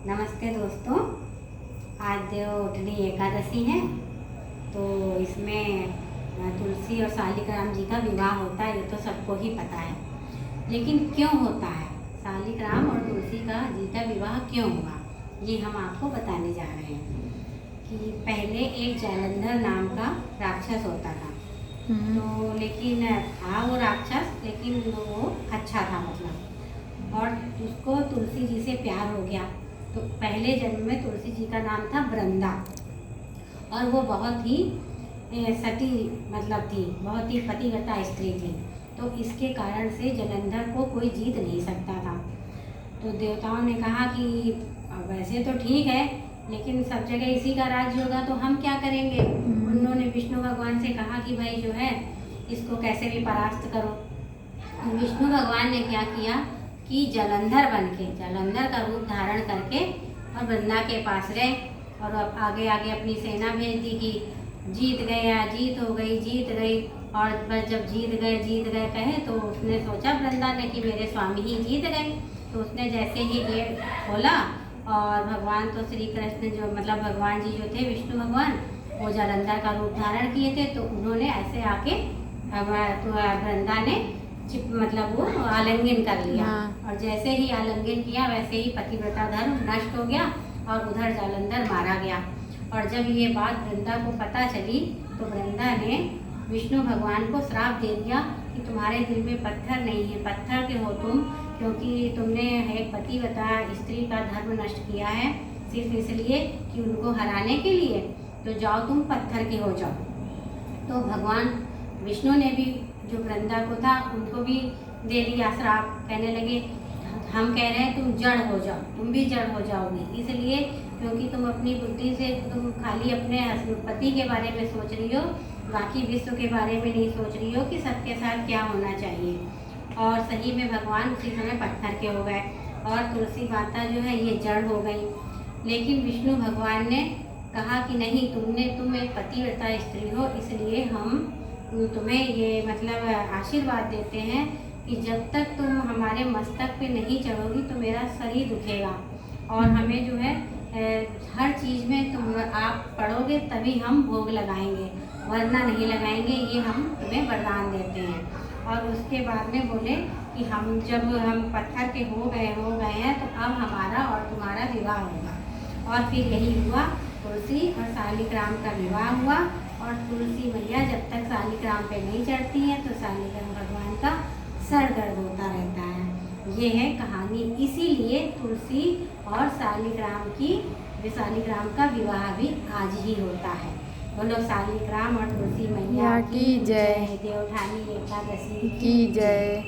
नमस्ते दोस्तों। आज देवउठनी एकादशी है, तो इसमें तुलसी और शालिग्राम जी का विवाह होता है, ये तो सबको ही पता है। लेकिन क्यों होता है शालिग्राम और तुलसी का जी का विवाह क्यों हुआ, ये हम आपको बताने जा रहे हैं। कि पहले एक जालंधर नाम का राक्षस होता था। तो लेकिन था वो राक्षस, लेकिन वो अच्छा था मतलब, और उसको तुलसी जी से प्यार हो गया। तो पहले जन्म में तुलसी जी का नाम था वृंदा, और वो बहुत ही सती मतलब थी, बहुत ही पतिव्रता स्त्री थी। तो इसके कारण से जालंधर को कोई जीत नहीं सकता था। तो देवताओं ने कहा कि वैसे तो ठीक है, लेकिन सब जगह इसी का राज्य होगा, तो हम क्या करेंगे। उन्होंने विष्णु भगवान से कहा कि भाई जो है इसको कैसे भी परास्त करो। विष्णु भगवान ने क्या किया कि जालंधर बनके, जालंधर का रूप धारण करके और वृंदा के पास गए, और अब आगे आगे अपनी सेना भेज दी कि जीत गया, जीत हो गई, जीत गई। और बस जब जीत गए कहे, तो उसने सोचा वृंदा ने कि मेरे स्वामी ही जीत गए। तो उसने जैसे ही गेट खोला, और भगवान तो श्री कृष्ण जो मतलब भगवान जी जो थे विष्णु भगवान, वो जालंधर का रूप धारण किए थे। तो उन्होंने ऐसे आके तो वृंदा ने मतलब वो आलिंगन कर लिया। और जैसे ही आलिंगन किया, वैसे ही पतिव्रता धर्म नष्ट हो गया और उधर जालंधर मारा गया। और जब ये बात वृंदा को पता चली, तो वृंदा ने विष्णु भगवान को श्राप दे दिया कि तुम्हारे दिल में पत्थर नहीं है, पत्थर के हो तुम, क्योंकि तुमने एक पतिव्रता स्त्री का धर्म नष्ट किया है सिर्फ इसलिए कि उनको हराने के लिए। तो जाओ तुम पत्थर के हो जाओ। तो भगवान विष्णु ने भी जो वृंदा को था उनको भी दे दिया श्राप। कहने लगे हम कह रहे हैं तुम जड़ हो जाओ, तुम भी जड़ हो जाओगी, इसलिए क्योंकि तुम अपनी बुद्धि से तुम खाली अपने पति के बारे में सोच रही हो, बाकी विश्व के बारे में नहीं सोच रही हो कि सबके साथ क्या होना चाहिए। और सही में भगवान उसी समय पत्थर के हो गए, और तुलसी माता जो है ये जड़ हो गई। लेकिन विष्णु भगवान ने कहा कि नहीं, तुम एक पतिव्रता स्त्री हो, इसलिए हम तुम्हें ये मतलब आशीर्वाद देते हैं कि जब तक तुम हमारे मस्तक पे नहीं चढ़ोगी तो मेरा शरीर दुखेगा, और हमें जो है हर चीज़ में तुम आप पढ़ोगे तभी हम भोग लगाएंगे, वरना नहीं लगाएंगे, ये हम तुम्हें वरदान देते हैं। और उसके बाद में बोले कि हम जब हम पत्थर के हो गए हैं, तो अब हमारा और तुम्हारा विवाह होगा। और फिर यही हुआ, तुलसी और शालिग्राम का विवाह हुआ। और तुलसी मैया जब तक शालिग्राम पे नहीं चढ़ती है, तो शालिग्राम भगवान का सर दर्द होता रहता है। ये है कहानी। इसीलिए तुलसी और शालिग्राम का विवाह भी आज ही होता है। बोलो शालिग्राम और तुलसी मैया की जय। देवउठानी एकादशी की जय।